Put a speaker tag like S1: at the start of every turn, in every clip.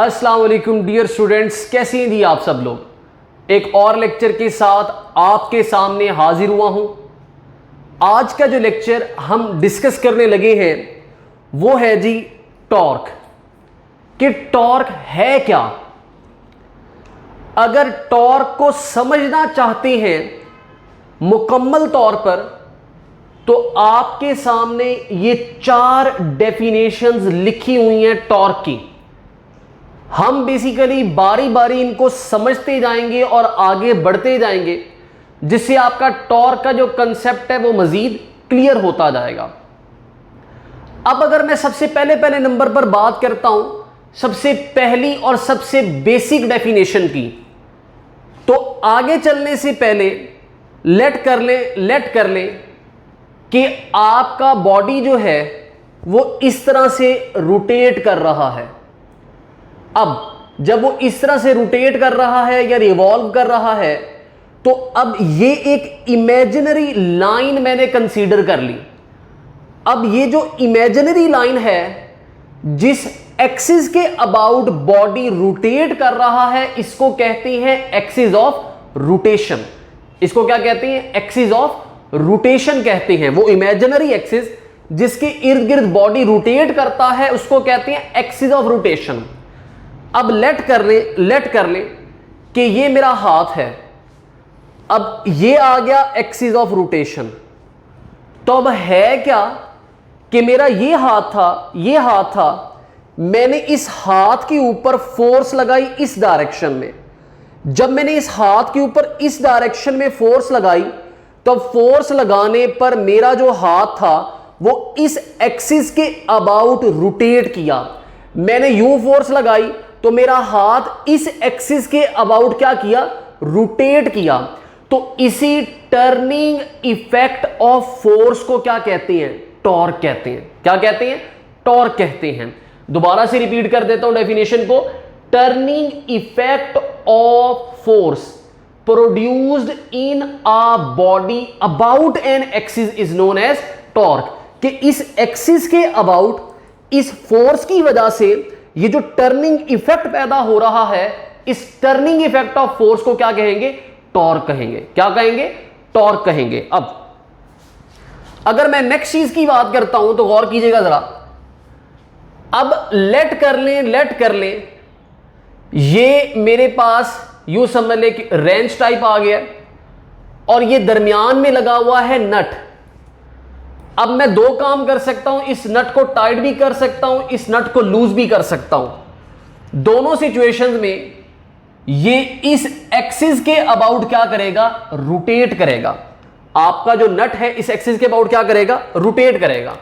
S1: अस्सलाम वालेकुम dear students, कैसे हैं जी आप सब लोग। एक और लेक्चर के साथ आपके सामने हाजिर हुआ हूं। आज का जो लेक्चर हम डिस्कस करने लगे हैं वो है जी टॉर्क। कि टॉर्क है क्या। अगर टॉर्क को समझना चाहते हैं मुकम्मल तौर पर तो आपके सामने ये 4 डेफिनेशंस लिखी हुई हैं टॉर्क की। हम बेसिकली बारी बारी इनको समझते जाएंगे और आगे बढ़ते जाएंगे, जिससे आपका टॉर्क का जो कंसेप्ट है वो मजीद क्लियर होता जाएगा। अब अगर मैं सबसे पहले नंबर पर बात करता हूं सबसे पहली और सबसे बेसिक डेफिनेशन की, तो आगे चलने से पहले लेट कर ले कि आपका बॉडी जो है वो इस तरह से रोटेट कर रहा है। अब जब वो इस तरह से रोटेट कर रहा है या रिवॉल्व कर रहा है, तो अब ये एक इमेजिनरी लाइन मैंने कंसीडर कर ली। अब ये जो इमेजिनरी लाइन है, जिस एक्सिस के अबाउट बॉडी रोटेट कर रहा है, इसको कहते हैं एक्सिस ऑफ रोटेशन। इसको क्या कहते हैं? एक्सिस ऑफ रोटेशन कहते हैं। वो इमेजिनरी एक्सिस जिसके इर्द गिर्द बॉडी रोटेट करता है उसको कहते हैं एक्सिस ऑफ रोटेशन। अब लेट कर ले कि ये मेरा हाथ है। अब ये आ गया एक्सिस ऑफ रोटेशन। तो अब है क्या कि मेरा ये हाथ था, मैंने इस हाथ के ऊपर फोर्स लगाई इस डायरेक्शन में। जब मैंने इस हाथ के ऊपर इस डायरेक्शन में फोर्स लगाई, तो फोर्स लगाने पर मेरा जो हाथ था वो इस एक्सिस के अबाउट रोटेट किया। मैंने यू फोर्स लगाई तो मेरा हाथ इस एक्सिस के अबाउट क्या किया? रोटेट किया। तो इसी टर्निंग इफेक्ट ऑफ फोर्स को क्या कहते हैं? टॉर्क कहते हैं। क्या कहते हैं? टॉर्क कहते हैं। दोबारा से रिपीट कर देता हूं डेफिनेशन को। Turning effect of force produced in a body about an axis is known as torque. कि इस एक्सिस के अबाउट इस फोर्स की वजह से ये जो टर्निंग इफेक्ट पैदा हो रहा है, इस टर्निंग इफेक्ट ऑफ फोर्स को क्या कहेंगे? टॉर्क कहेंगे। क्या कहेंगे? टॉर्क कहेंगे। अब अगर मैं नेक्स्ट चीज की बात करता हूं तो गौर कीजिएगा जरा। अब लेट कर ले ये मेरे पास यूं समझ ले कि रेंच टाइप आ गया और ये दरमियान में लगा हुआ है नट। अब मैं 2 काम कर सकता हूं, इस नट को टाइट भी कर सकता हूं, इस नट को लूज भी कर सकता हूं। दोनों सिचुएशंस में ये इस एक्सिस के अबाउट क्या करेगा? रोटेट करेगा। आपका जो नट है इस एक्सिस के अबाउट क्या करेगा? रोटेट करेगा।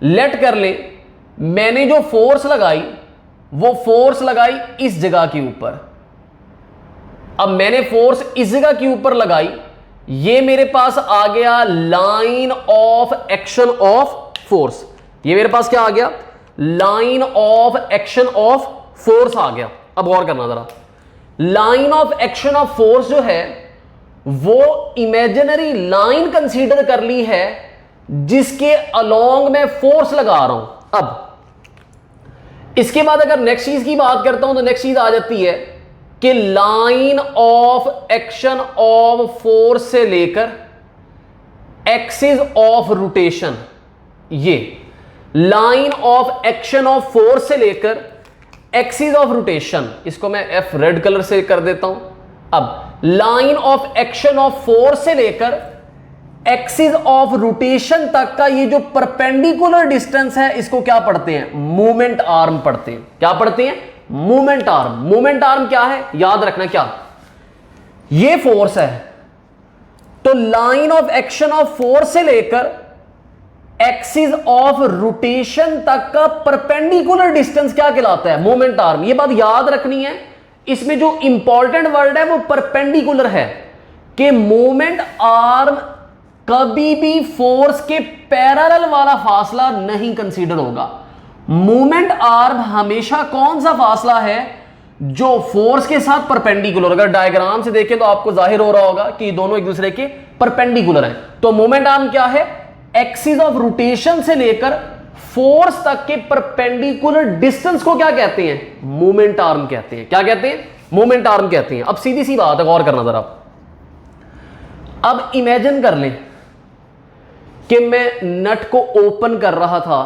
S1: लेट कर ले मैंने जो फोर्स लगाई वो फोर्स लगाई इस जगह के ऊपर। अब मैंने फोर्स इस जगह के ऊपर लगाई, ये मेरे पास आ गया line of action of force. ये मेरे पास क्या आ गया? Line of action of force आ गया। अब गौर करना जरा। Line of action of force जो है वो इमेजिनरी लाइन कंसीडर कर ली है जिसके अलोंग मैं फोर्स लगा रहा हूं। अब इसके बाद अगर नेक्स्ट चीज की बात करता हूं तो नेक्स्ट चीज आ जाती है कि line of action of force से लेकर एक्सिस ऑफ रोटेशन, ये line of action of force से लेकर एक्सिस ऑफ रोटेशन, इसको मैं एफ रेड कलर से कर देता हूं। अब line of action of force से लेकर एक्सिस ऑफ रोटेशन तक का ये जो परपेंडिकुलर डिस्टेंस है, इसको क्या पढ़ते हैं? मूवमेंट आर्म पढ़ते हैं। क्या पढ़ते हैं? Movement arm. मूवमेंट आर्म क्या है? याद रखना क्या, ये फोर्स है। तो line of action of force से लेकर एक्सिस ऑफ रोटेशन तक का परपेंडिकुलर डिस्टेंस क्या कहलाता है? Movement arm. ये बात याद रखनी है। इसमें जो इंपॉर्टेंट वर्ड है वो परपेंडिकुलर है, कि मूवमेंट आर्म कभी भी फोर्स के पैरेलल वाला फासला नहीं कंसीडर होगा। मूवमेंट आर्म हमेशा कौन सा फासला है? जो फोर्स के साथ परपेंडिकुलर। अगर डायग्राम से देखें तो आपको जाहिर हो रहा होगा कि दोनों एक दूसरे के परपेंडिकुलर हैं। तो मूवमेंट आर्म क्या है? एक्सिस ऑफ रोटेशन से लेकर फोर्स तक के परपेंडिकुलर डिस्टेंस को क्या कहते हैं? मोमेंट आर्म कहते हैं। क्या कहते हैं? मोमेंट आर्म कहते हैं। अब सीधी सी बात है, गौर करना जरा। अब इमेजिन कर लें कि मैं नट को ओपन कर रहा था,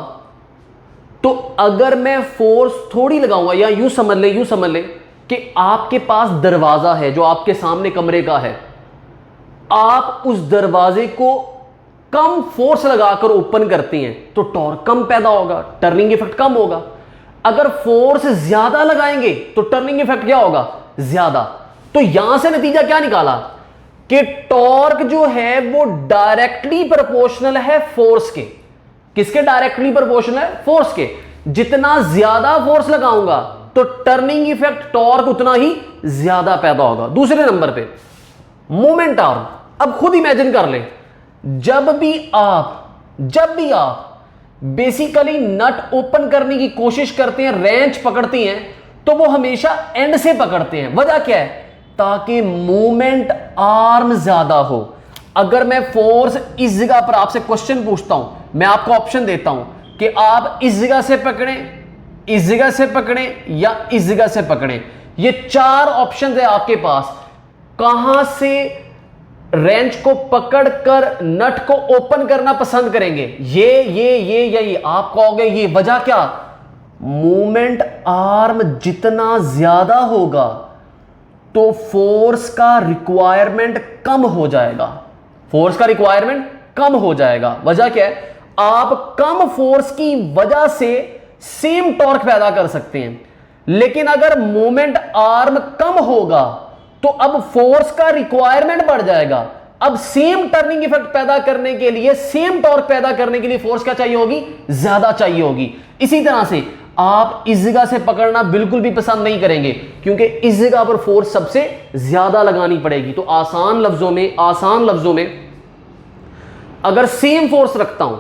S1: तो अगर मैं फोर्स थोड़ी लगाऊंगा, या यूं समझ लें कि आपके पास दरवाजा है जो आपके सामने कमरे का है, आप उस दरवाजे को कम फोर्स लगाकर ओपन करते हैं तो टॉर्क कम पैदा होगा, टर्निंग इफेक्ट कम होगा। अगर फोर्स ज्यादा लगाएंगे तो टर्निंग इफेक्ट क्या होगा? ज्यादा। तो यहां से नतीजा क्या निकाला कि टॉर्क जो है वो डायरेक्टली प्रोपोर्शनल है फोर्स के। किसके डायरेक्टली प्रोपोर्शनल है? फोर्स के। जितना ज्यादा फोर्स लगाऊंगा तो टर्निंग इफेक्ट टॉर्क उतना ही ज्यादा पैदा होगा। दूसरे नंबर पे मोमेंट आर्म। अब खुद इमेजिन कर लें, जब भी आप बेसिकली नट ओपन करने की कोशिश करते हैं, रेंच पकड़ती हैं, तो वो हमेशा एंड से पकड़ते हैं। वजह क्या है? ताकि मूवमेंट आर्म ज्यादा हो। अगर मैं फोर्स इस जगह पर आपसे क्वेश्चन पूछता हूं, मैं आपको ऑप्शन देता हूं कि आप इस जगह से पकड़ें, इस जगह से पकड़ें या इस जगह से पकड़ें। ये 4 ऑप्शन है आपके पास। कहां से रेंच को पकड़कर नट को ओपन करना पसंद करेंगे? ये आप कहोगे ये। वजह क्या? मूवमेंट आर्म जितना ज्यादा होगा तो फोर्स का रिक्वायरमेंट कम हो जाएगा। फोर्स का रिक्वायरमेंट कम हो जाएगा। वजह क्या है? आप कम फोर्स की वजह से सेम टॉर्क पैदा कर सकते हैं, लेकिन अगर मोमेंट आर्म कम होगा तो अब फोर्स का रिक्वायरमेंट बढ़ जाएगा। अब सेम टर्निंग इफेक्ट पैदा करने के लिए, सेम टॉर्क पैदा करने के लिए फोर्स क्या चाहिए होगी? ज्यादा चाहिए होगी। इसी तरह से आप इस जगह से पकड़ना बिल्कुल भी पसंद नहीं करेंगे, क्योंकि इस जगह पर फोर्स सबसे ज्यादा लगानी पड़ेगी। तो आसान लफ्जों में अगर सेम फोर्स रखता हूं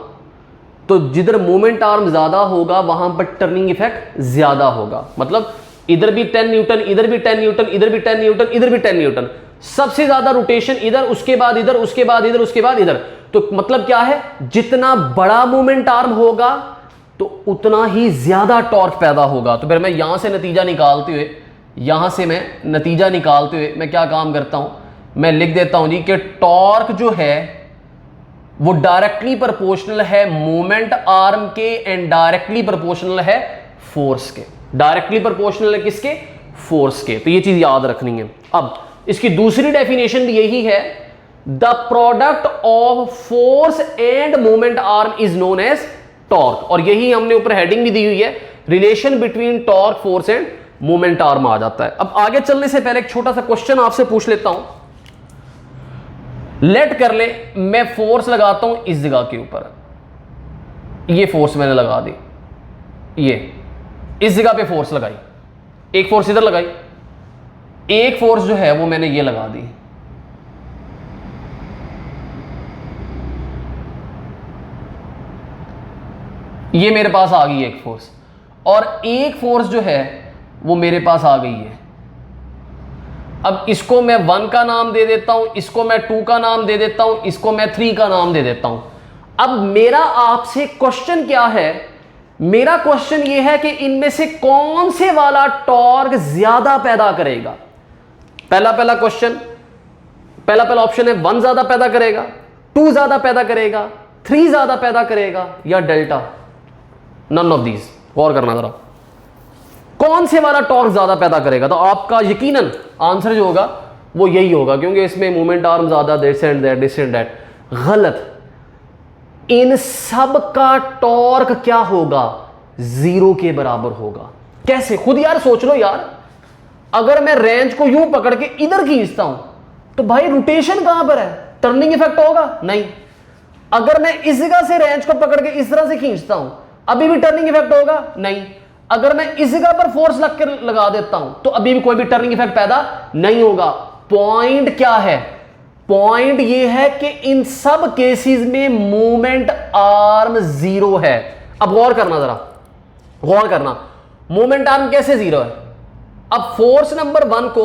S1: तो जिधर मोमेंट आर्म ज्यादा होगा वहां पर टर्निंग इफेक्ट ज्यादा होगा। मतलब इधर भी 10 न्यूटन, इधर भी 10 न्यूटन, इधर भी 10 न्यूटन, इधर भी 10 न्यूटन, सबसे ज्यादा रोटेशन इधर, उसके बाद इधर, उसके बाद इधर, उसके बाद इधर। तो मतलब क्या है? जितना बड़ा मोमेंट आर्म होगा तो उतना ही ज्यादा टॉर्क पैदा होगा। तो फिर मैं यहां से नतीजा निकालते हुए मैं क्या काम करता हूं? मैं लिख देता हूं जी कि टॉर्क जो है वो डायरेक्टली प्रोपोर्शनल है मोमेंट आर्म के एंड डायरेक्टली प्रोपोर्शनल है फोर्स के। डायरेक्टली प्रोपोर्शनल है किसके? फोर्स के। तो ये चीज याद रखनी है। अब इसकी दूसरी डेफिनेशन भी यही है, the product of force and moment arm is known as torque. और यही हमने ऊपर हेडिंग भी दी हुई है, relation between torque, force and moment arm आ जाता है। अब आगे चलने से पहले एक छोटा सा क्वेश्चन आपसे पूछ लेता हूं। लेट कर ले मैं फोर्स लगाता हूं इस जगह के ऊपर, ये फोर्स मैंने लगा दी, ये इस जगह पे फोर्स लगाई, एक फोर्स इधर लगाई, एक फोर्स जो है वो मैंने ये लगा दी। ये मेरे पास आ गई एक फोर्स, और एक फोर्स जो है वो मेरे पास आ गई है। अब इसको मैं 1 का नाम दे देता हूं, इसको मैं 2 का नाम दे देता हूं, इसको मैं 3 का नाम दे देता हूं। अब मेरा आपसे क्वेश्चन क्या है? मेरा क्वेश्चन ये है कि इनमें से कौन से वाला टॉर्क ज्यादा पैदा करेगा? पहला क्वेश्चन, पहला ऑप्शन है 1 ज्यादा पैदा करेगा, 2 ज्यादा पैदा करेगा, 3 ज्यादा पैदा करेगा, या डेल्टा। None of these. गौर करना जरा, कौन से वाला टॉर्क ज्यादा पैदा करेगा? तो आपका यकीनन आंसर जो होगा वो यही होगा, क्योंकि इसमें मोमेंट आर्म ज्यादा, दिस एंड दैट। गलत। इन सब का टॉर्क क्या होगा? 0 के बराबर होगा। कैसे? खुद यार सोच लो यार। अगर मैं रेंज को यूं पकड़ के इधर खींचता हूं तो भाई रोटेशन कहां पर है? टर्निंग इफेक्ट होगा? नहीं। अगर मैं इस जगह से रेंज को पकड़ के इस तरह से खींचता हूं, अभी भी टर्निंग इफेक्ट होगा? नहीं। अगर मैं इस जगह पर फोर्स लगा देता हूं तो अभी भी कोई भी टर्निंग इफेक्ट पैदा नहीं होगा। पॉइंट क्या है? पॉइंट ये है कि इन सब केसेस में मूवमेंट आर्म 0 है। अब गौर करना जरा, गौर करना, मूवमेंट आर्म कैसे 0 है? अब फोर्स नंबर 1 को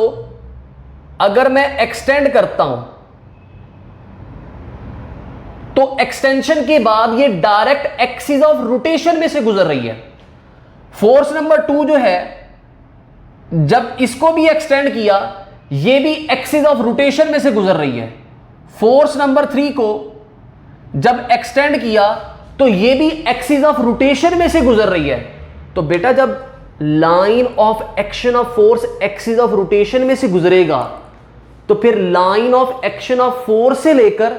S1: अगर मैं एक्सटेंड करता हूं तो एक्सटेंशन के बाद ये डायरेक्ट एक्सिस ऑफ रोटेशन में से गुजर रही है। फोर्स नंबर 2 जो है, जब इसको भी एक्सटेंड किया, ये भी एक्सिस ऑफ रोटेशन में से गुजर रही है। फोर्स नंबर 3 को जब एक्सटेंड किया तो ये भी एक्सिस ऑफ रोटेशन में से गुजर रही है। तो बेटा जब line of action of force axis of rotation में से गुजरेगा तो फिर line of action of force से लेकर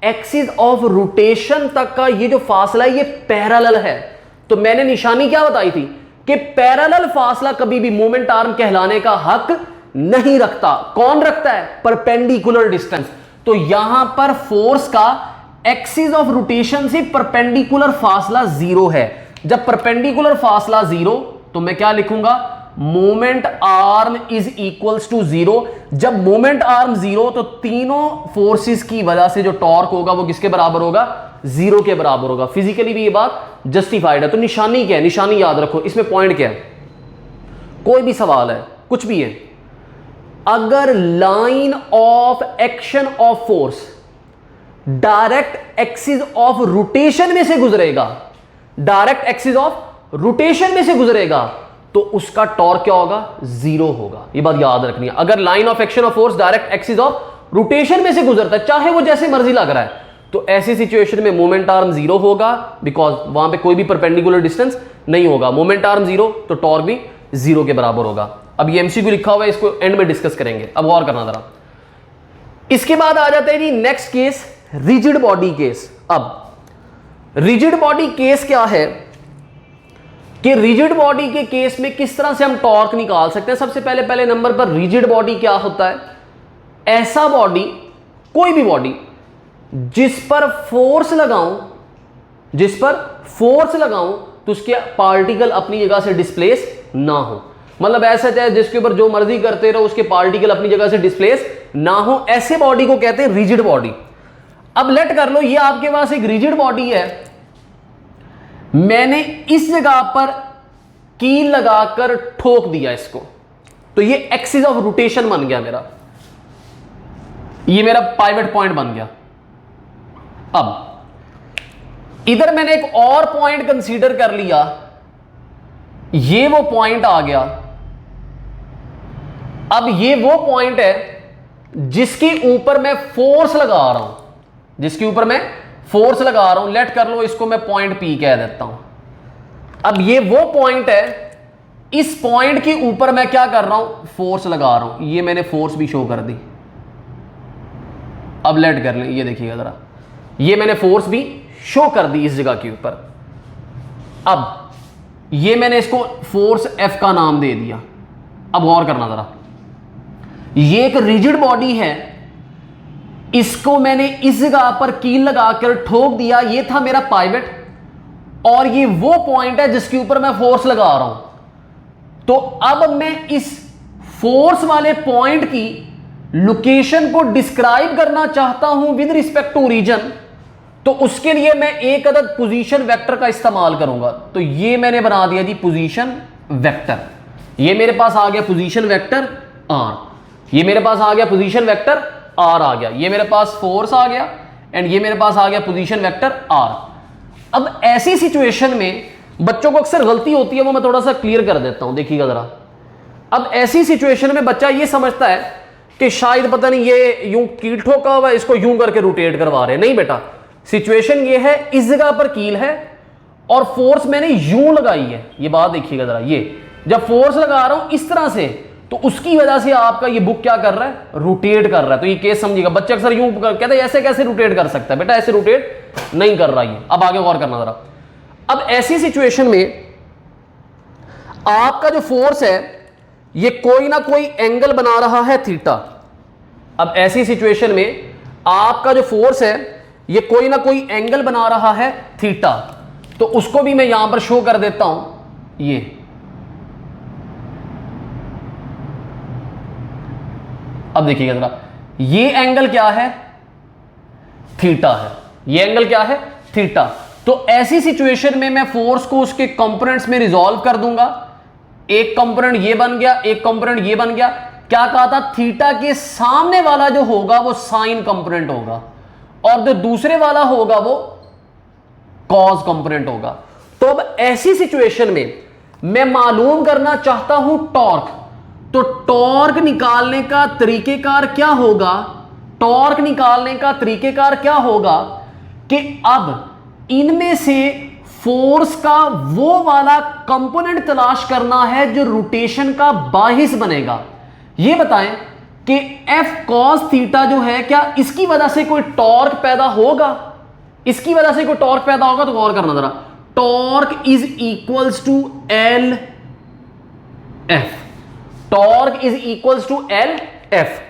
S1: एक्सिस ऑफ रोटेशन तक का ये जो फासला है ये पैरेलल है। तो मैंने निशानी क्या बताई थी कि पैरेलल फासला कभी भी मोमेंट आर्म कहलाने का हक नहीं रखता। कौन रखता है? Perpendicular distance. तो यहां पर फोर्स का एक्सिस ऑफ रोटेशन से परपेंडिकुलर फासला 0 है। जब परपेंडिकुलर फासला 0 तो मैं क्या लिखूंगा? Moment arm is equals to 0। जब मोमेंट आर्म 0 तो तीनों फोर्सेस की वजह से जो टॉर्क होगा वो किसके बराबर होगा? 0 के बराबर होगा। फिजिकली भी ये बात जस्टिफाइड है। तो निशानी क्या है? निशानी याद रखो, इसमें पॉइंट क्या है? कोई भी सवाल है, कुछ भी है, अगर line of action of force direct axis of rotation में से गुजरेगा, डायरेक्ट एक्सिस ऑफ रोटेशन में से गुजरेगा, तो उसका टॉर्क क्या होगा? 0 होगा। ये बात याद रखनी है। अगर line of action of force direct axis of rotation में से गुजरता है, चाहे वो जैसे मर्जी लग रहा है, तो ऐसी सिचुएशन में मोमेंट आर्म 0 होगा, बिकॉज वहां पे कोई भी परपेंडिकुलर डिस्टेंस नहीं होगा। मोमेंट आर्म 0 तो टॉर्क भी 0 के बराबर होगा। अब ये एमसीक्यू लिखा हुआ है, इसको एंड में डिस्कस करेंगे। अब और करना जरा। इसके बाद आ जाता है जी next case, rigid body case. अब रिजिड बॉडी केस क्या है कि रिजिड बॉडी के केस में किस तरह से हम टॉर्क निकाल सकते हैं? सबसे पहले नंबर पर रिजिड बॉडी क्या होता है? ऐसा बॉडी, कोई भी बॉडी जिस पर फोर्स लगाऊं तो उसके पार्टिकल अपनी जगह से डिस्प्लेस ना हो। मतलब ऐसा चाहे जिसके ऊपर जो मर्जी करते रहो उसके पार्टिकल अपनी जगह से डिस्प्लेस ना हो, ऐसे बॉडी को कहते हैं रिजिड बॉडी। अब लेट कर लो, ये आपके पास एक रिजिड बॉडी है, मैंने इस जगह पर कील लगाकर ठोक दिया इसको, तो ये एक्सिस ऑफ रोटेशन बन गया मेरा, ये मेरा पाइवट पॉइंट बन गया। अब इधर मैंने एक और पॉइंट कंसीडर कर लिया, ये वो पॉइंट आ गया। अब ये वो पॉइंट है जिसके ऊपर मैं फोर्स लगा रहा हूं, लेट कर लो इसको मैं पॉइंट पी कह देता हूं। अब ये वो पॉइंट है, इस पॉइंट के ऊपर मैं क्या कर रहा हूं? फोर्स लगा रहा हूं। ये मैंने फोर्स भी शो कर दी। अब लेट कर ले, ये देखिएगा जरा, ये मैंने फोर्स भी शो कर दी इस जगह के ऊपर। अब ये मैंने इसको फोर्स F का नाम दे दिया। अब गौर करना जरा, ये एक रिजिड बॉडी है, इसको मैंने इस जगह पर कील लगाकर ठोक दिया, ये था मेरा पाइवट, और ये वो पॉइंट है जिसके ऊपर मैं फोर्स लगा रहा हूं। तो अब मैं इस फोर्स वाले पॉइंट की लोकेशन को डिस्क्राइब करना चाहता हूं विद रिस्पेक्ट टू रीजन, तो उसके लिए मैं एक अदद पोजीशन वेक्टर का इस्तेमाल करूंगा। तो ये मैंने बना दिया जी पोजीशन वेक्टर। ये मेरे पास आ गया पोजीशन वेक्टर R, ये मेरे पास आ गया पोजीशन वेक्टर R आ गया, ये मेरे पास फोर्स आ गया, एंड ये मेरे पास आ गया पोजीशन वेक्टर R। अब ऐसी सिचुएशन में बच्चों को अक्सर गलती होती है, वो मैं थोड़ा सा क्लियर कर देता हूं, देखिएगा जरा। अब ऐसी सिचुएशन में बच्चा ये समझता है कि शायद पता नहीं ये यूं कील ठोका हुआ है, इसको यूं करके रोटेट करवा रहे हैं। नहीं बेटा, सिचुएशन ये है, इस जगह पर कील है और फोर्स मैंने यूं लगाई है। ये बात देखिएगा जरा, ये जब फोर्स लगा रहा हूं इस तरह से, तो उसकी वजह से आपका ये बुक क्या कर रहा है? रोटेट कर रहा है। तो ये केस समझिएगा। बच्चे अक्सर यूं कहते हैं ऐसे कैसे रोटेट कर सकता है? बेटा ऐसे रोटेट नहीं कर रहा है। अब आगे गौर करना जरा। अब ऐसी सिचुएशन में आपका जो फोर्स है ये कोई ना कोई एंगल बना रहा है थीटा। अब ऐसी सिचुएशन में आपका जो फोर्स है ये कोई ना कोई एंगल बना रहा है थीटा, तो उसको भी मैं यहां पर शो कर देता हूं। ये अब देखिएगा जरा, ये एंगल क्या है? थीटा है। ये एंगल क्या है? थीटा। तो ऐसी सिचुएशन में मैं फोर्स को उसके कंपोनेंट्स में रिजॉल्व कर दूंगा। एक कंपोनेंट ये बन गया, एक कंपोनेंट ये बन गया। क्या कहा था? थीटा के सामने वाला जो होगा वो साइन कंपोनेंट होगा, और जो दूसरे वाला होगा वो कॉज कंपोनेंट होगा। तो अब ऐसी सिचुएशन में मैं मालूम करना चाहता हूं टॉर्क, तो टॉर्क निकालने का तरीकेकार क्या होगा? टॉर्क निकालने का तरीकेकार क्या होगा कि अब इनमें से फोर्स का वो वाला कंपोनेंट तलाश करना है जो रोटेशन का बाहिस बनेगा। ये बताएं कि F cos थीटा जो है, क्या इसकी वजह से कोई टॉर्क पैदा होगा? इसकी वजह से कोई टॉर्क पैदा होगा? तो गौर करना जरा, torque is equals to L F, torque is equals to L F.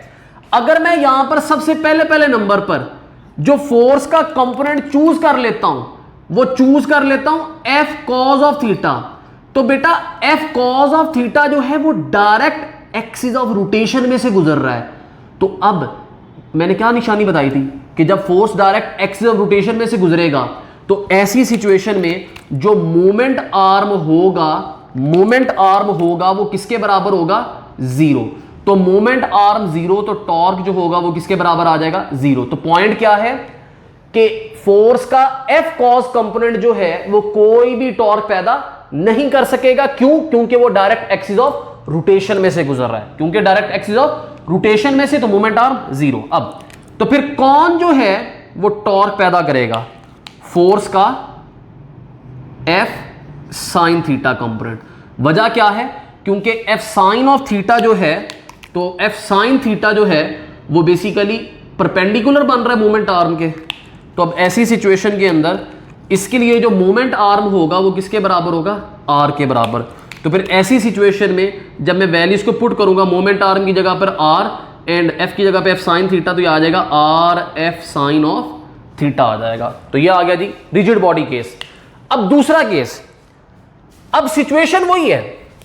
S1: अगर मैं यहां पर सबसे पहले नंबर पर जो फोर्स का कंपोनेंट चूज कर लेता हूं, वो चूज कर लेता हूं F cos ऑफ थीटा, तो बेटा F cos ऑफ थीटा जो है वो डायरेक्ट एक्सिस ऑफ रोटेशन में से गुजर रहा है। तो अब मैंने क्या निशानी बताई थी कि जब force direct axis of rotation में से गुजरेगा तो ऐसी सिचुएशन में जो मोमेंट आर्म होगा वो किसके बराबर होगा? जीरो। तो मोमेंट आर्म जीरो, तो टॉर्क जो होगा वो किसके बराबर आ जाएगा? जीरो। तो पॉइंट क्या है कि फोर्स का F cos कंपोनेंट जो है वो कोई भी टॉर्क पैदा नहीं कर सकेगा। क्यों? क्योंकि वो डायरेक्ट एक्सिस ऑफ रोटेशन में से गुजर रहा है, क्योंकि डायरेक्ट एक्सिस ऑफ रोटेशन में से, तो मोमेंट आर्म जीरो। अब तो फिर कौन जो है वो टॉर्क पैदा करेगा? फोर्स का F sin थीटा कंपोनेंट। वजह क्या है? क्योंकि F sin ऑफ थीटा जो है, तो F sin थीटा जो है वो बेसिकली परपेंडिकुलर बन रहा है मोमेंट आर्म के। तो अब ऐसी सिचुएशन के अंदर इसके लिए जो मोमेंट आर्म होगा वो किसके बराबर होगा? R के बराबर। तो फिर ऐसी सिचुएशन में जब मैं वैल्यूज को पुट करूंगा, मोमेंट आर्म की जगह पर R एंड F की जगह पे F sin थीटा, तो ये आ जाएगा R F sin of theta आ जाएगा। तो ये आ गया जी रिजिड बॉडी केस। अब दूसरा केस, अब सिचुएशन वही है,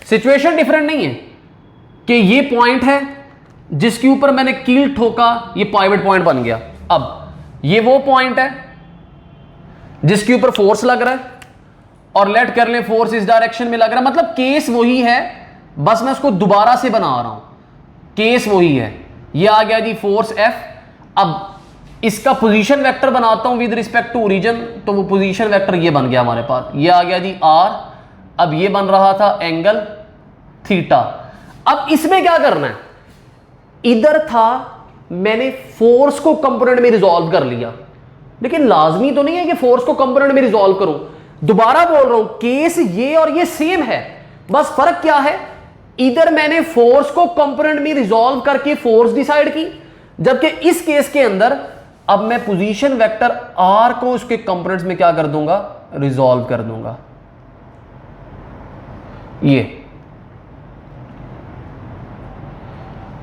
S1: सिचुएशन डिफरेंट नहीं है कि ये पॉइंट है जिसके ऊपर मैंने कील ठोका, ये पाइवट पॉइंट बन गया। अब ये वो पॉइंट है जिसके ऊपर फोर्स लग रहा है, और लेट कर ले फोर्स इस डायरेक्शन में लग रहा है, मतलब केस वही है, बस मैं उसको दोबारा से बना रहा हूं। केस वही है, ये आ गया जी फोर्स F। अब इसका पोजीशन वेक्टर बनाता हूं विद रिस्पेक्ट टू ओरिजिन, तो वो पोजीशन वेक्टर ये बन गया हमारे पास, ये आ गया जी R। अब ये बन रहा था एंगल थीटा। अब इसमें क्या करना है? इधर था मैंने फोर्स को कंपोनेंट में रिजॉल्व कर लिया, लेकिन लाजमी तो नहीं है कि फोर्स को कंपोनेंट में रिजॉल्व करूं। दोबारा बोल रहा हूं, केस ये और ये सेम है, बस फर्क क्या है? इधर मैंने फोर्स को कंपोनेंट में रिजॉल्व करके फोर्स डिसाइड की, जबकि इस केस के अंदर अब मैं पोजीशन वेक्टर R को उसके कंपोनेंट्स में क्या कर दूंगा? रिजॉल्व कर दूंगा।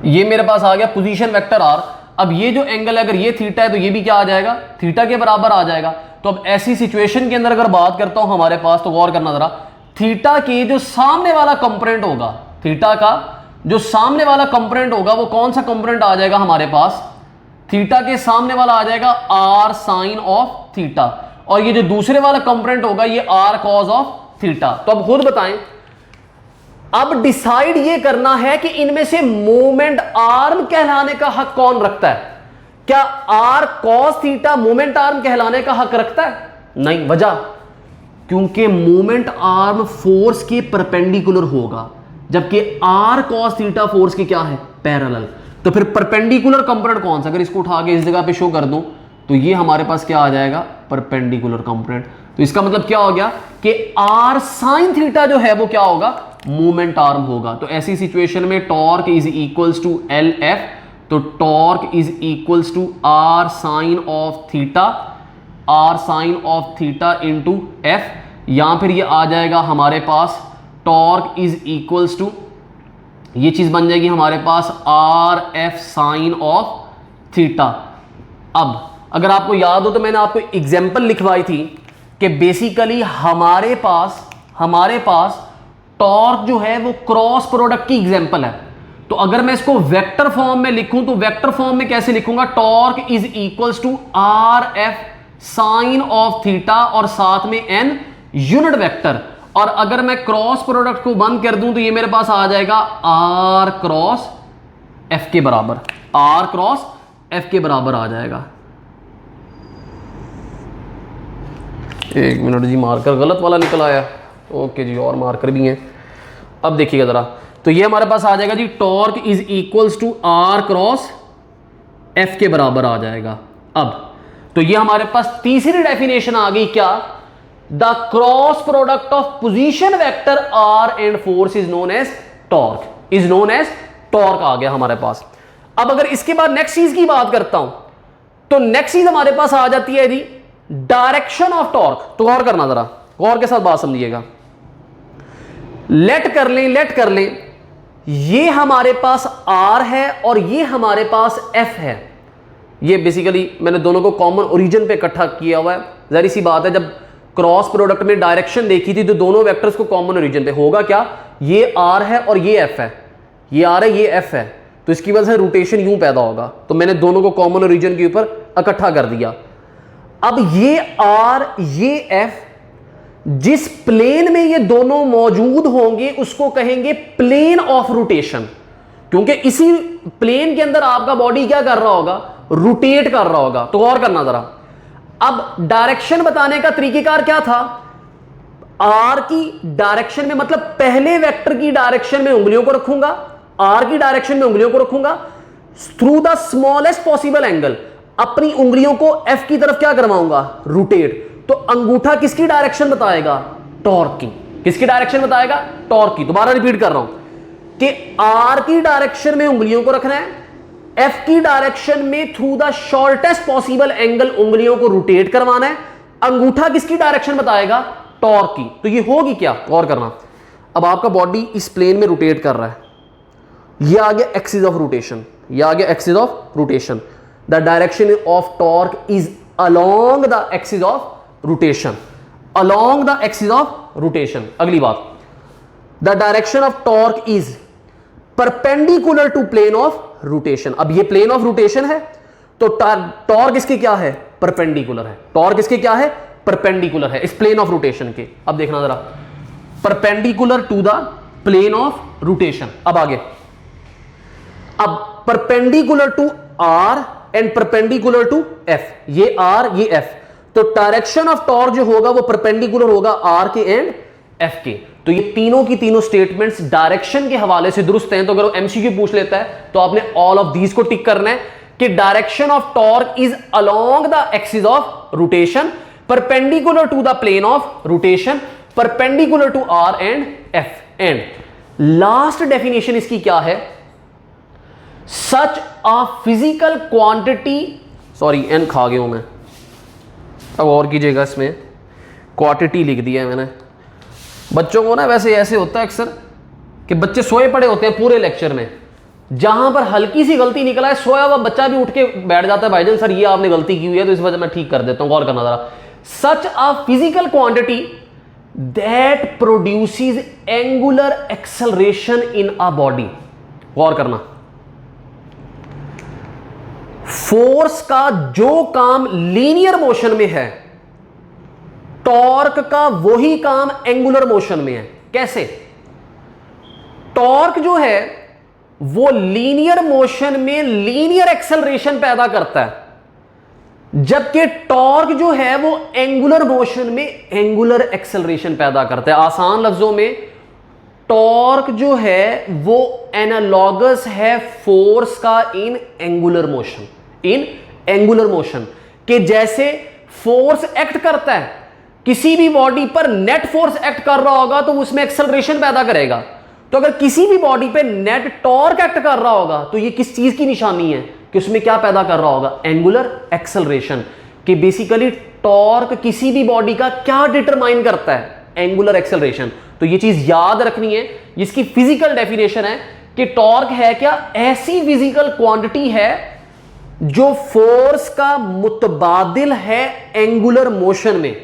S1: ये मेरे पास आ गया पोजीशन वेक्टर R। अब ये जो एंगल है, अगर ये थीटा है तो ये भी क्या आ जाएगा? थीटा के बराबर आ जाएगा। तो अब ऐसी सिचुएशन के अंदर अगर बात करता हूं हमारे पास, तो गौर करना जरा, थीटा के जो सामने वाला कंपोनेंट होगा, थीटा का जो सामने वाला कंपोनेंट होगा वो कौन सा कंपोनेंट आ जाएगा हमारे पास? थीटा के सामने वाला आ जाएगा R sin ऑफ थीटा, और ये जो दूसरे वाला कंपोनेंट होगा ये R cos ऑफ थीटा। तो अब खुद बताएं, अब डिसाइड ये करना है कि इनमें से मोमेंट आर्म कहलाने का हक कौन रखता है। क्या R cos theta moment arm कहलाने का हक रखता है? नहीं। वजह, क्योंकि मोमेंट आर्म फोर्स के परपेंडिकुलर होगा, जबकि R cos थीटा फोर्स के क्या है? पैरेलल। तो फिर परपेंडिकुलर कंपोनेंट कौन सा? अगर इसको उठा के इस जगह पे शो कर दूं तो ये हमारे पास क्या आ जाएगा? Perpendicular component. तो इसका मतलब क्या हो गया कि R sin थीटा जो है वो क्या होगा? मोमेंट आर्म होगा। तो ऐसी सिचुएशन में torque is equals to L F, तो torque is equals to R sin of theta, R sin of theta into F, या फिर ये आ जाएगा हमारे पास टॉर्क इज इक्वल्स टू, ये चीज बन जाएगी हमारे पास R F sin of theta. अब अगर आपको याद हो तो मैंने आपको एग्जांपल लिखवाई थी कि बेसिकली हमारे पास टॉर्क जो है वो क्रॉस प्रोडक्ट की एग्जांपल है। तो अगर मैं इसको वेक्टर फॉर्म में लिखूं तो वेक्टर फॉर्म में कैसे लिखूंगा? Torque is equals to R F sin of theta और साथ में n यूनिट वेक्टर, और अगर मैं क्रॉस प्रोडक्ट को बंद कर दूं तो ये मेरे पास आ जाएगा R क्रॉस F के बराबर, R क्रॉस F के बराबर आ जाएगा। एक मिनट जी, मार्कर गलत वाला निकल आया। ओके जी, और मार्कर भी हैं। अब देखिएगा ज़रा, तो ये हमारे पास आ जाएगा जी torque is equals to R cross F के बराबर आ जाएगा। अब तो ये हमारे पास तीसरी डेफिनेशन आ गई, क्या? The cross product of position vector R and force is known as torque, is known as torque आ गया हमारे पास। अब अगर इसके बाद नेक्स्ट चीज की बात करता हूं, तो नेक्स्ट चीज हमारे पास आ जाती है जी डायरेक्शन ऑफ टॉर्क। तो गौर करना, जरा गौर के साथ बात समझिएगा। लेट कर लें ये हमारे पास R है और ये हमारे पास F है। ये बेसिकली मैंने दोनों को कॉमन ओरिजिन पे इकट्ठा किया हुआ है। जाहिर सी बात है, जब क्रॉस प्रोडक्ट में डायरेक्शन देखी थी तो दोनों वेक्टर्स को कॉमन ओरिजिन पे होगा क्या, ये R है और ये F है, ये R है ये F है, तो इसकी वजह से रोटेशन यूं पैदा होगा। तो मैंने दोनों को कॉमन ओरिजिन के ऊपर इकट्ठा कर दिया। अब ये R ये F, जिस प्लेन में ये दोनों मौजूद होंगे उसको कहेंगे प्लेन ऑफ रोटेशन, क्योंकि इसी प्लेन के अंदर आपका बॉडी क्या कर रहा होगा, रोटेट कर रहा होगा। तो गौर करना जरा। अब डायरेक्शन बताने का तरीकेकार क्या था, आर की डायरेक्शन में, मतलब पहले वेक्टर की डायरेक्शन में उंगलियों को रखूंगा, आर की डायरेक्शन में उंगलियों को रखूंगा, through the smallest possible angle अपनी उंगलियों को एफ की तरफ क्या करवाऊंगा, रोटेट। तो अंगूठा किसकी डायरेक्शन बताएगा, टॉर्क की। किसकी डायरेक्शन बताएगा, टॉर्क की। दोबारा रिपीट कर रहा हूं कि आर की डायरेक्शन में उंगलियों को रखना है, एफ की डायरेक्शन में through the shortest possible angle उंगलियों को रोटेट करवाना है। अंगूठा किसकी डायरेक्शन बताएगा, टॉर्क की। तो ये होगी क्या, गौर करना। अब आपका बॉडी इस प्लेन में रोटेट कर रहा है, ये आ गया एक्सिस ऑफ रोटेशन, ये आ गया axis of rotation. The direction of torque is along the axis of rotation, along the axis of rotation. अगली बात, the direction of torque is perpendicular to plane of rotation. अब ये plane of rotation है, तो torque इसके क्या है, perpendicular है। टॉर्क इसके क्या है, परपेंडिकुलर है इस प्लेन ऑफ रोटेशन के। अब देखना जरा, perpendicular to the plane of rotation. अब आगे, अब perpendicular to R and perpendicular to F, ये आर ये एफ, तो डायरेक्शन ऑफ टॉर्क जो होगा वो परपेंडिकुलर होगा आर के एंड एफ के। तो ये तीनों की तीनों स्टेटमेंट्स डायरेक्शन के हवाले से दुरुस्त हैं। तो अगर एमसीक्यू पूछ लेता है तो आपने ऑल ऑफ दीज को टिक करना है कि direction of torque is along the axis of rotation, perpendicular to the plane of rotation, perpendicular to R and F. And last definition इसकी क्या है, such a physical quantity, sorry an खा गया हूं मैं, अब और कीजिएगा, इसमें क्वांटिटी लिख दिया है मैंने। बच्चों को ना वैसे ऐसे होता है अक्सर कि बच्चे सोए पड़े होते हैं पूरे लेक्चर में, जहां पर हल्की सी गलती निकला है सोया हुआ बच्चा भी उठ के बैठ जाता है, भाईजान सर ये आपने गलती की हुई है तो इस वजह मैं ठीक कर देता हूं। गौर करना जरा, such a physical quantity that produces angular acceleration in a body. गौर करना, फोर्स का जो काम लीनियर मोशन में है, टॉर्क का वही काम एंगुलर मोशन में है। कैसे, टॉर्क जो है वो लीनियर मोशन में लीनियर एक्सेलरेशन पैदा करता है, जबकि टॉर्क जो है वो एंगुलर मोशन में एंगुलर एक्सेलरेशन पैदा करता है। आसान लफ्जों में टॉर्क जो है वो एनालॉगस है फोर्स का इन एंगुलर मोशन, इन एंगुलर मोशन के जैसे फोर्स एक्ट करता है किसी भी बॉडी पर, नेट फोर्स एक्ट कर रहा होगा तो उसमें एक्सेलरेशन पैदा करेगा। तो अगर किसी भी बॉडी पे नेट टॉर्क एक्ट कर रहा होगा तो ये किस चीज की निशानी है कि उसमें क्या पैदा कर रहा होगा, एंगुलर एक्सेलरेशन। कि बेसिकली टॉर्क किसी भी बॉडी का क्या डिटरमाइन करता है, एंगुलर एक्सेलरेशन। तो ये चीज याद रखनी है, जिसकी फिजिकल डेफिनेशन है कि टॉर्क है क्या, ऐसी फिजिकल क्वांटिटी है जो फोर्स का मुतबादिल है एंगुलर मोशन में।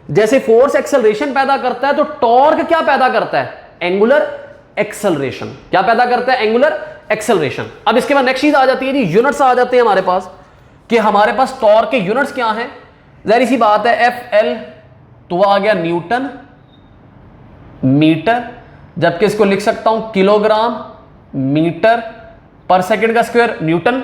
S1: जैसे फोर्स एक्सेलरेशन पैदा करता है तो टॉर्क क्या पैदा करता है, एंगुलर एक्सेलरेशन। क्या पैदा करता है, एंगुलर एक्सेलरेशन। अब इसके बाद नेक्स्ट चीज आ जाती है जी, यूनिट्स आ जाते हैं हमारे पास, कि हमारे पास टॉर्क के यूनिट्स क्या हैं। जाहिर सी बात है एफ एल, तो आ गया न्यूटन मीटर, जबकि इसको लिख सकता हूं किलोग्राम मीटर पर सेकंड का स्क्वायर न्यूटन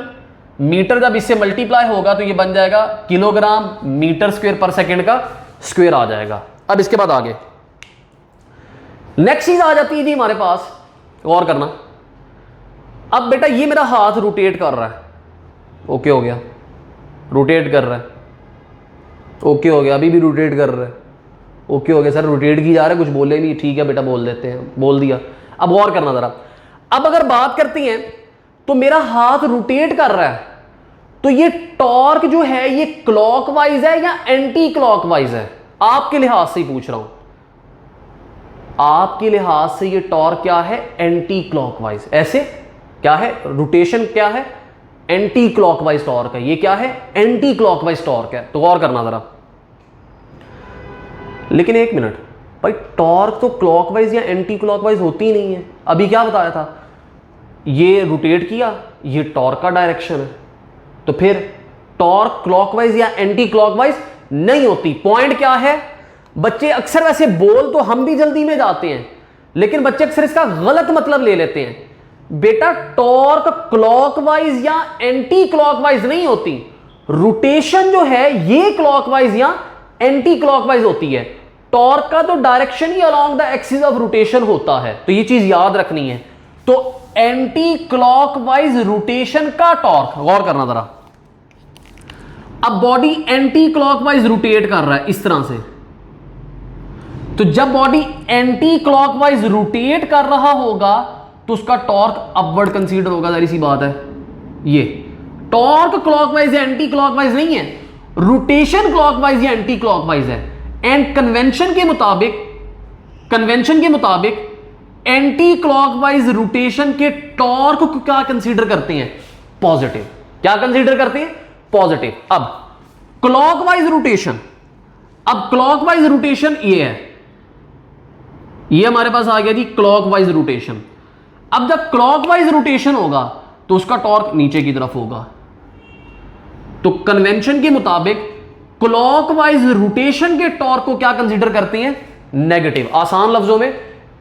S1: मीटर। जब इससे मल्टीप्लाई होगा तो ये बन जाएगा किलोग्राम मीटर स्क्वायर पर सेकंड का स्क्वायर आ जाएगा। अब इसके बाद आगे नेक्स्ट चीज आ जाती है जी हमारे पास, गौर करना। अब बेटा ये मेरा हाथ रोटेट कर रहा है, ओके हो गया, रोटेट कर रहा है, ओके हो गया, अभी भी रोटेट कर रहा है, ओके हो गया सर, रोटेट की जा रहा है, कुछ बोले नहीं, ठीक है बेटा बोल देते हैं, बोल दिया। अब गौर करना जरा, अब अगर बात करती हैं तो मेरा हाथ रोटेट कर रहा है, तो ये टॉर्क जो है ये क्लॉकवाइज है या एंटी क्लॉकवाइज है? आपके लिहाज से ही पूछ रहा हूं, आपके लिहाज से ये टॉर्क क्या है? Anti clockwise. ऐसे क्या है? रोटेशन क्या है? एंटी क्लॉकवाइज टॉर्क है। ये क्या है? एंटी क्लॉकवाइज टॉर्क है। तो गौर करना जरा, लेकिन एक मिनट भाई, टॉर्क तो क्लॉकवाइज या एंटी क्लॉकवाइज होती ही नहीं है। अभी क्या बताया था? ये रोटेट किया, ये टॉर्क का डायरेक्शन है, तो फिर टॉर्क क्लॉकवाइज या एंटी क्लॉकवाइज नहीं होती। पॉइंट क्या है? बच्चे अक्सर वैसे बोल तो हम भी जल्दी में जाते हैं, लेकिन बच्चे अक्सर इसका गलत मतलब ले लेते हैं। बेटा टॉर्क क्लॉकवाइज या एंटी क्लॉकवाइज नहीं होती, रोटेशन जो है ये क्लॉकवाइज या एंटी क्लॉकवाइज होती है। टॉर्क का तो direction he along the axis of rotation होता है, तो ये चीज याद रखनी है। तो एंटी क्लॉकवाइज रोटेशन का टॉर्क, गौर करना जरा, अब बॉडी एंटी क्लॉकवाइज रोटेट कर रहा है इस तरह से, तो जब बॉडी एंटी क्लॉकवाइज रोटेट कर रहा होगा तो उसका टॉर्क अपवर्ड कंसीडर होगा, जारी सी बात है। ये टॉर्क क्लॉकवाइज या एंटी क्लॉकवाइज नहीं है, रोटेशन क्लॉकवाइज या एंटी क्लॉकवाइज है। एंड कन्वेंशन के मुताबिक एंटी क्लॉकवाइज रोटेशन के टॉर्क को क्या कंसीडर करते हैं? पॉजिटिव। क्या कंसीडर करते हैं? पॉजिटिव। अब क्लॉकवाइज रोटेशन, अब क्लॉकवाइज रोटेशन ये है, ये हमारे पास आ गया जी क्लॉकवाइज रोटेशन। अब जब क्लॉकवाइज रोटेशन होगा तो उसका टॉर्क नीचे की तरफ होगा। तो कन्वेंशन के मुताबिक क्लॉकवाइज रोटेशन के टॉर्क को क्या कंसीडर करते हैं? नेगेटिव। आसान लफ्जों में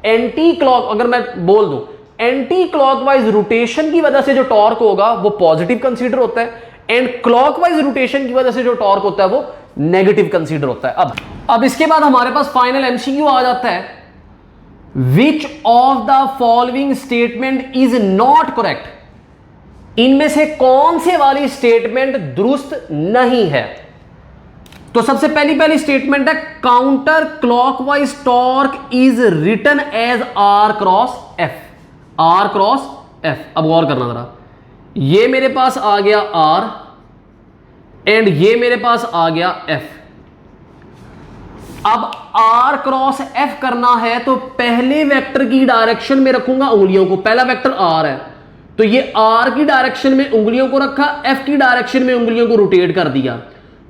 S1: एंटी क्लॉक, अगर मैं बोल दूं एंटी क्लॉकवाइज रोटेशन की वजह से जो टॉर्क होगा वो पॉजिटिव कंसीडर होता है, एंड क्लॉकवाइज रोटेशन की वजह से जो टॉर्क होता है वो नेगेटिव कंसीडर होता है। अब इसके बाद हमारे पास फाइनल एमसीक्यू आ जाता है, which of the following statement is not correct? इनमें से कौन से वाली स्टेटमेंट दुरुस्त नहीं है? तो सबसे पहली स्टेटमेंट है counter clockwise torque is written as R cross F. R cross F. अब गौर करना जरा, ये मेरे पास आ गया आर एंड ये मेरे पास आ गया एफ। अब आर क्रॉस एफ करना है तो पहले वेक्टर की डायरेक्शन में रखूंगा उंगलियों को। पहला वेक्टर आर है तो ये आर की डायरेक्शन में उंगलियों को रखा, एफ की डायरेक्शन में उंगलियों को रोटेट कर दिया।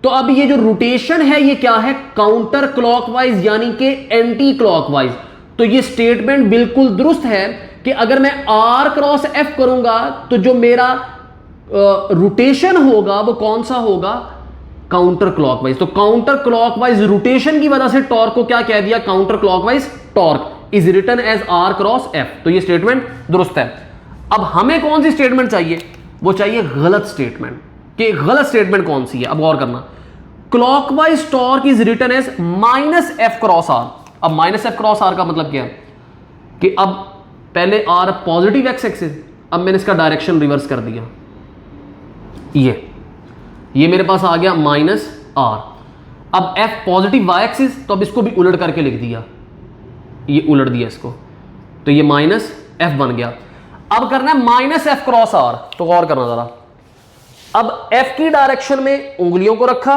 S1: तो अब ये जो रोटेशन है ये क्या है? काउंटर क्लॉकवाइज यानी कि एंटी क्लॉकवाइज। तो ये स्टेटमेंट बिल्कुल दुरुस्त है कि अगर मैं आर क्रॉस एफ करूंगा तो जो मेरा रोटेशन होगा वो कौन सा होगा? Counter clockwise. तो काउंटर क्लॉकवाइज रोटेशन की वजह से टॉर्क को क्या कह दिया? Counter clockwise torque is written as R cross F. तो ये स्टेटमेंट दुरुस्त है। अब हमें कौन सी स्टेटमेंट चाहिए? वो चाहिए गलत स्टेटमेंट। कि गलत स्टेटमेंट कौन सी है? अब गौर करना, clockwise torque is written as minus F cross R. अब माइनस एफ क्रॉस आर का मतलब क्या है? कि अब पहले आर पॉजिटिव एक्स एक्सिस, अब मैंने इसका डायरेक्शन रिवर्स कर दिया, ये मेरे पास आ गया माइनस आर। अब एफ पॉजिटिव वाई एक्सिस, तो अब इसको भी उलट करके लिख दिया, ये उलट दिया इसको, तो ये माइनस एफ बन गया। अब करना है माइनस एफ क्रॉस आर। तो गौर करना जरा, अब एफ की डायरेक्शन में उंगलियों को रखा,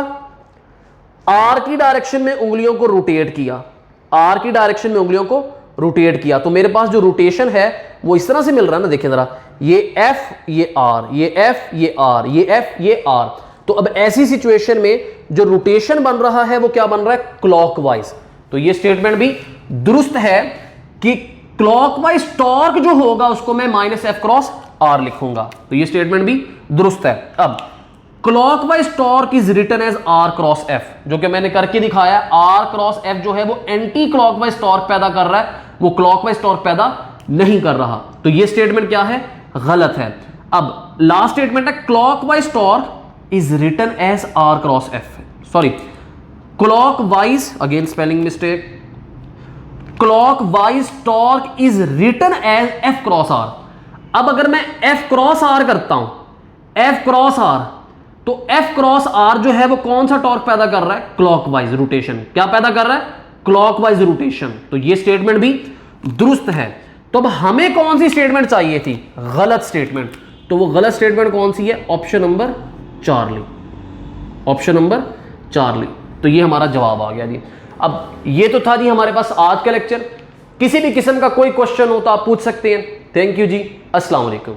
S1: आर की डायरेक्शन में उंगलियों को रोटेट किया, आर की डायरेक्शन में उंगलियों को रोटेट किया, तो मेरे पास जो रोटेशन है वो इस तरह से मिल रहा है ना। देखिए जरा, ये एफ ये आर, ये एफ ये आर, ये एफ ये आर। तो अब ऐसी सिचुएशन में जो रोटेशन बन रहा है वो क्या बन रहा है? क्लॉकवाइज। तो ये स्टेटमेंट भी दुरुस्त है कि क्लॉकवाइज टॉर्क जो होगा उसको मैं माइनस एफ क्रॉस आर लिखूंगा। तो ये स्टेटमेंट भी दुरुस्त है। अब clockwise torque is written as R cross F, जो कि मैंने करके दिखाया। आर क्रॉस एफ जो है वो एंटी क्लॉकवाइज टॉर्क पैदा कर रहा है, वो क्लॉकवाइज टॉर्क पैदा नहीं कर रहा। तो ये स्टेटमेंट क्या है? गलत है। अब लास्ट स्टेटमेंट है clockwise torque is written as R cross F, sorry clockwise, again spelling mistake, clockwise torque is written as F cross R. अब अगर मैं एफ क्रॉस आर करता हूं, एफ क्रॉस आर, तो एफ क्रॉस आर जो है वो कौन सा टॉर्क पैदा कर रहा है? Clockwise rotation. क्या पैदा कर रहा है? Clockwise rotation. तो ये स्टेटमेंट भी दुरुस्त है। तो अब हमें कौन सी स्टेटमेंट चाहिए थी? गलत स्टेटमेंट। तो वो गलत स्टेटमेंट कौन सी है? Option number Charlie, option number Charlie. तो ये हमारा जवाब आ गया जी। अब ये तो था जी हमारे पास आज का लेक्चर। किसी भी किस्म का कोई क्वेश्चन हो तो आप पूछ सकते हैं। थैंक यू जी, अस्सलाम वालेकुम।